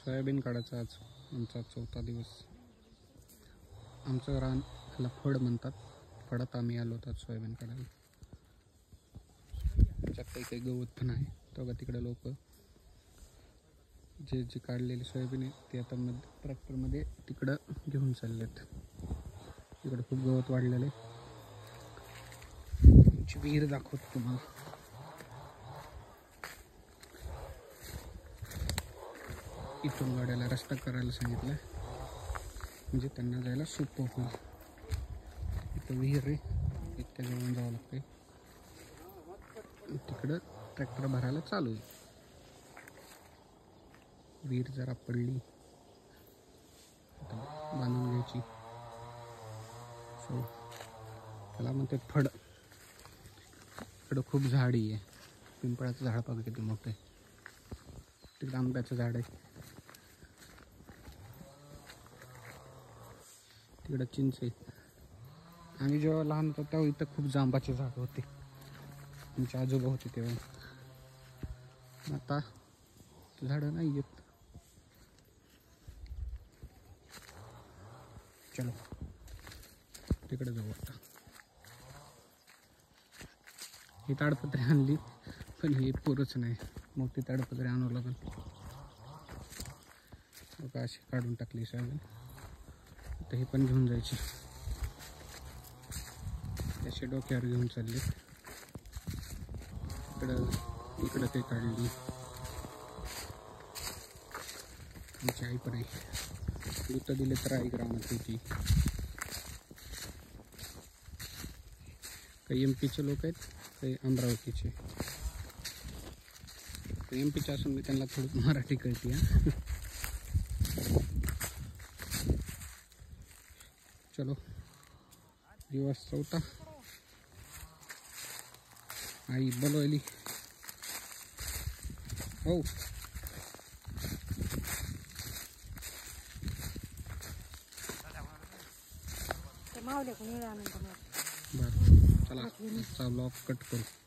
Soybean काढायचा आज आमचा 4था दिवस। आमचं रान ह्याला फड म्हणतात। फडात आम्ही आलो होतो सोयाबीन काढायला। त्याच्यात काही गवत पण आहे। तेव्हा तिकडे लोक जे जे काढलेली सोयाबीन आहे ते आता ट्रॅक्टरमध्ये तिकडं घेऊन चाललेत। तिकडे खूप गवत वाढलेलं आहे। विहीर दाखवतो तुम्हाला। इथून गाड्याला रस्ता करायला सांगितलं म्हणजे त्यांना जायला सोपं होईल। इथं विहीर आहे, इतक्या जवळून जावं लागतंय। तिकडं ट्रॅक्टर भरायला चालू आहे। विहीर जरा पडली बांधून घ्यायची। त्याला म्हणते फड। इकडं खूप झाडी आहे। पिंपळाचं झाड बघा किती मोठं आहे। तिकडं आंब्याचं झाड आहे। तिकडं चिंच आहे। आम्ही जेव्हा लहान होतो तेव्हा इथं खूप जांबाचे झाड होते। आमचे आजोबा होते तेव्हा। आता झाडं नाही आहेत। चलो तिकडे जाऊ आता। ही ताडपत्री आणली पण ही पुरच नाही। मोठी ताडपत्री आणावं लागेल। बघा अशी काढून टाकली सोयाबीन। आता ही पण घेऊन जायची। त्याचे डोक्यावर घेऊन चालले। इकडं ते काढली। आमची आई पण आहे। दूध दिले तर आई ग्रामात होती। काही MP चे लोक आहेत, काही अमरावतीचे। MP चे असून मी त्यांना थोडं मराठी कळते। चलो दिवस 4था। आई बोलवली हो। बरं चला ब्लॉग कट करू।